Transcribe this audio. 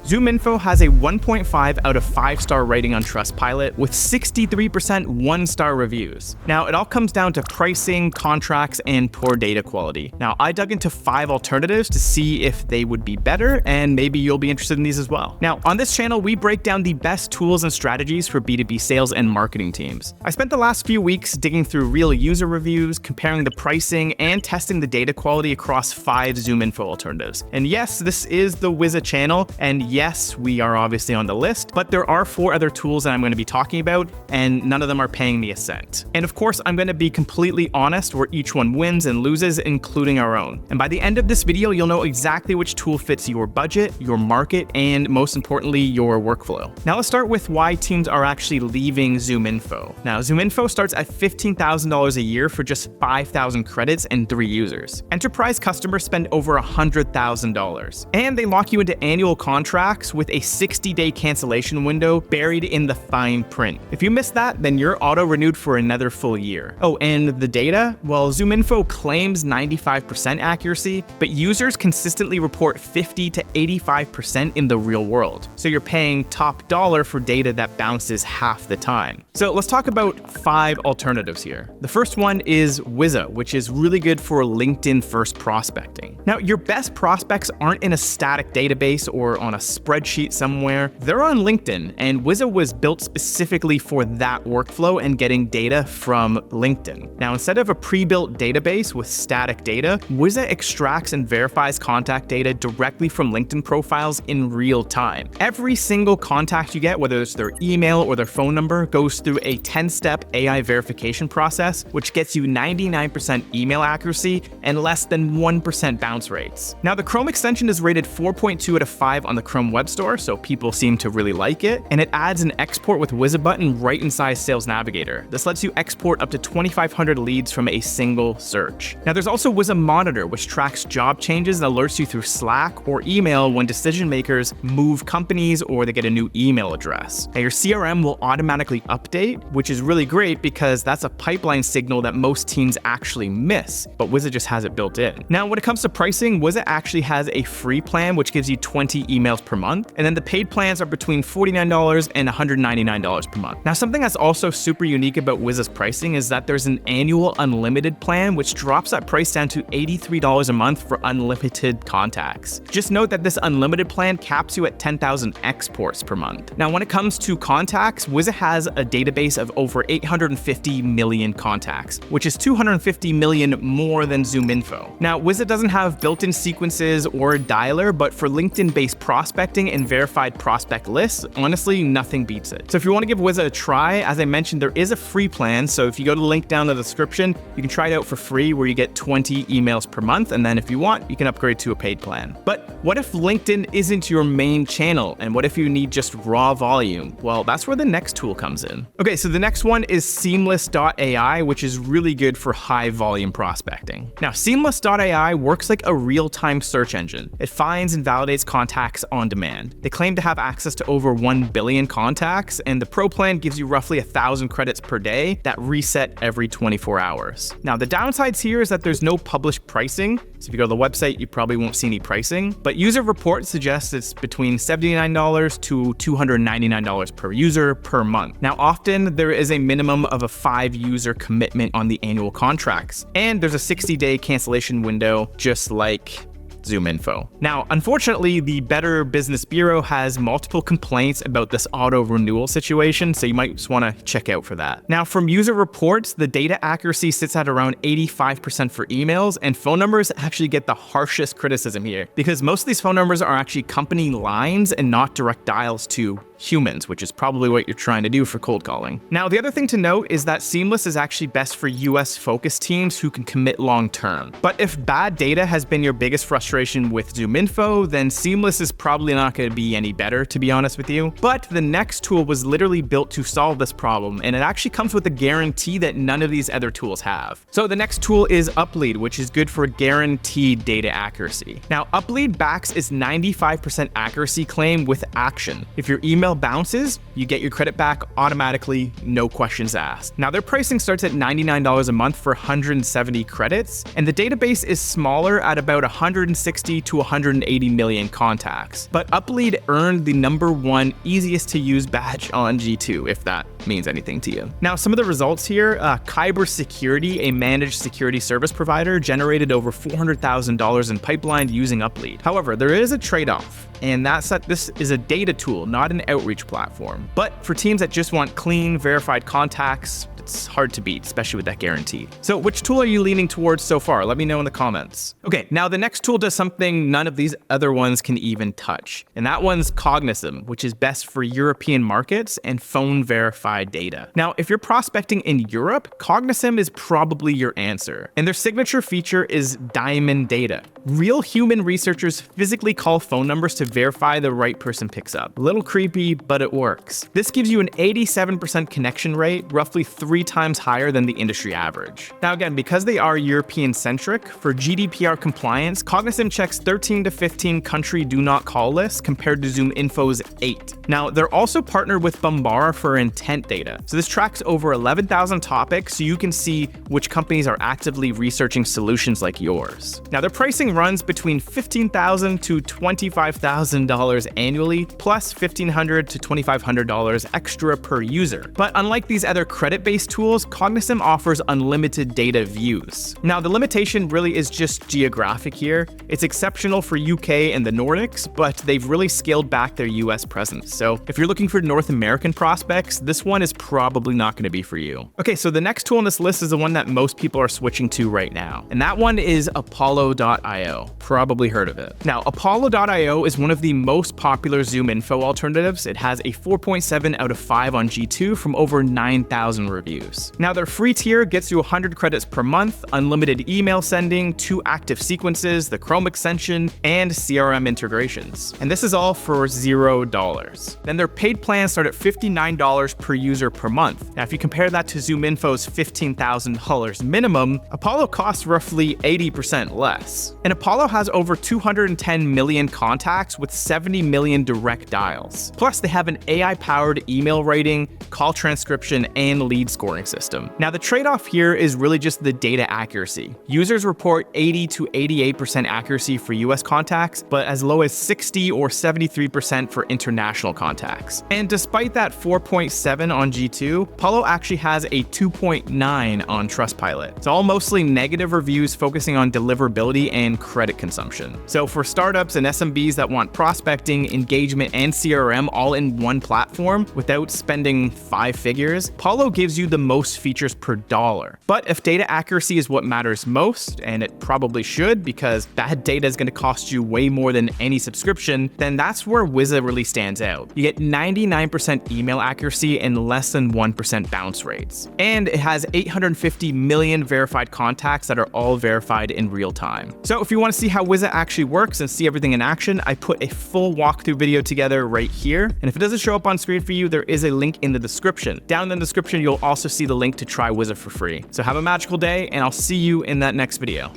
ZoomInfo has a 1.5 out of 5-star rating on Trustpilot with 63% 1-star reviews. Now, it all comes down to pricing, contracts, and poor data quality. Now, I dug into 5 alternatives to see if they would be better, and maybe you'll be interested in these as well. Now, on this channel, we break down the best tools and strategies for B2B sales and marketing teams. I spent the last few weeks digging through real user reviews, comparing the pricing, and testing the data quality across 5 ZoomInfo alternatives. And yes, this is the Wiza channel, and yes, we are obviously on the list, but there are 4 other tools that I'm going to be talking about, and none of them are paying me a cent. And of course, I'm going to be completely honest where each one wins and loses, including our own. And by the end of this video, you'll know exactly which tool fits your budget, your market, and most importantly, your workflow. Now let's start with why teams are actually leaving ZoomInfo. Now, ZoomInfo starts at $15,000 a year for just 5,000 credits and 3 users. Enterprise customers spend over $100,000. And they lock you into annual contracts with a 60-day cancellation window buried in the fine print. If you miss that, then you're auto-renewed for another full year. Oh, and the data? Well, ZoomInfo claims 95% accuracy, but users consistently report 50 to 85% in the real world. So you're paying top dollar for data that bounces half the time. So let's talk about 5 alternatives here. The first one is Wiza, which is really good for LinkedIn first prospecting. Now, your best prospects aren't in a static database or on a spreadsheet somewhere. They're on LinkedIn, and Wiza was built specifically for that workflow and getting data from LinkedIn. Now, instead of a pre-built database with static data, Wiza extracts and verifies contact data directly from LinkedIn profiles in real time. Every single contact you get, whether it's their email or their phone number, goes through a 10-step AI verification process, which gets you 99% email accuracy and less than 1% bounce rates. Now, the Chrome extension is rated 4.2 out of 5 on the Chrome Web Store, so people seem to really like it, and it adds an export with Wiza button right inside Sales Navigator. This lets you export up to 2,500 leads from a single search. Now, there's also Wiza Monitor, which tracks job changes and alerts you through Slack or email when decision makers move companies or they get a new email address. Now, your CRM will automatically update, which is really great because that's a pipeline signal that most teams actually miss, but Wiza just has it built in. Now, when it comes to pricing, Wiza actually has a free plan, which gives you 20 emails per month, and then the paid plans are between $49 and $199 per month. Now, something that's also super unique about Wiza's pricing is that there's an annual unlimited plan, which drops that price down to $83 a month for unlimited contacts. Just note that this unlimited plan caps you at 10,000 exports per month. Now, when it comes to contacts, Wiza has a database of over 850 million contacts, which is 250 million more than ZoomInfo. Now, Wiza doesn't have built-in sequences or a dialer, but for LinkedIn-based prospecting and verified prospect lists, honestly, nothing beats it. So if you want to give Wiza a try, as I mentioned, there is a free plan, so if you go to the link down in the description, you can try it out for free where you get 20 emails per month, and then if you want, you can upgrade to a paid plan. But what if LinkedIn isn't your main channel, and what if you need just raw volume? Well, that's where the next tool comes in. Okay, so the next one is Seamless.ai, which is really good for high volume prospecting. Now, Seamless.ai works like a real-time search engine. It finds and validates contacts on demand. They claim to have access to over 1 billion contacts, and the Pro plan gives you roughly 1,000 credits per day that reset every 24 hours. Now, the downsides here is that there's no published pricing, so if you go to the website, you probably won't see any pricing, but user reports suggest it's between $79 to $299 per user per month. Now, often there is a minimum of a 5-user commitment on the annual contracts, and there's a 60-day cancellation window, just like ZoomInfo. Now, unfortunately, the Better Business Bureau has multiple complaints about this auto renewal situation, so you might just want to check out for that. Now, from user reports, the data accuracy sits at around 85% for emails, and phone numbers actually get the harshest criticism here because most of these phone numbers are actually company lines and not direct dials to humans, which is probably what you're trying to do for cold calling. Now, the other thing to note is that Seamless is actually best for US focused teams who can commit long term. But if bad data has been your biggest frustration with ZoomInfo, then Seamless is probably not going to be any better, to be honest with you. But the next tool was literally built to solve this problem, and it actually comes with a guarantee that none of these other tools have. So the next tool is UpLead, which is good for guaranteed data accuracy. Now, UpLead backs its 95% accuracy claim with action. If your email email bounces, you get your credit back automatically, no questions asked. Now, their pricing starts at $99 a month for 170 credits, and the database is smaller at about 160 to 180 million contacts. But UpLead earned the #1 easiest to use badge on G2, if that means anything to you. Now, some of the results here, Kyber Security, a managed security service provider, generated over $400,000 in pipeline using UpLead. However, there is a trade-off, and that's that this is a data tool, not an outreach platform. But for teams that just want clean, verified contacts, it's hard to beat, especially with that guarantee. So which tool are you leaning towards so far? Let me know in the comments. Okay, now the next tool does something none of these other ones can even touch, and that one's Cognism, which is best for European markets and phone verified data. Now, if you're prospecting in Europe, Cognism is probably your answer. And their signature feature is diamond data. Real human researchers physically call phone numbers to verify the right person picks up. A little creepy, but it works. This gives you an 87% connection rate, roughly 3 times higher than the industry average. Now again, because they are European-centric, for GDPR compliance, Cognism checks 13 to 15 country do not call lists compared to ZoomInfo's 8. Now, they're also partnered with Bombara for intent data. So this tracks over 11,000 topics, so you can see which companies are actively researching solutions like yours. Now, their pricing runs between $15,000 to $25,000 annually, plus $1,500 to $2,500 extra per user. But unlike these other credit-based tools, Cognism offers unlimited data views. Now, the limitation really is just geographic here. It's exceptional for UK and the Nordics, but they've really scaled back their US presence. So if you're looking for North American prospects, this one is probably not going to be for you. Okay, so the next tool on this list is the one that most people are switching to right now, and that one is Apollo.io. Probably heard of it. Now, Apollo.io is one of the most popular ZoomInfo alternatives. It has a 4.7 out of 5 on G2 from over 9,000 reviews. Now, their free tier gets you 100 credits per month, unlimited email sending, 2 active sequences, the Chrome extension, and CRM integrations. And this is all for $0. Then their paid plans start at $59 per user per month. Now, if you compare that to ZoomInfo's $15,000 minimum, Apollo costs roughly 80% less. And Apollo has over 210 million contacts with 70 million direct dials. Plus, they have an AI-powered email writing, call transcription, and lead scoring system. Now, the trade-off here is really just the data accuracy. Users report 80 to 88% accuracy for US contacts, but as low as 60 or 73% for international contacts. And despite that 4.7 on G2, Apollo actually has a 2.9 on Trustpilot. It's all mostly negative reviews focusing on deliverability and credit consumption. So for startups and SMBs that want prospecting, engagement, and CRM all in one platform without spending 5 figures, Apollo gives you the most features per dollar. But if data accuracy is what matters most, and it probably should because bad data is going to cost you way more than any subscription, then that's where Wiza really stands out. You get 99% email accuracy and less than 1% bounce rates. And it has 850 million verified contacts that are all verified in real time. So if you want to see how Wiza actually works and see everything in action, I put a full walkthrough video together right here. And if it doesn't show up on screen for you, there is a link in the description. Down in the description, you'll also see the link to try Wiza for free. So have a magical day, and I'll see you in that next video.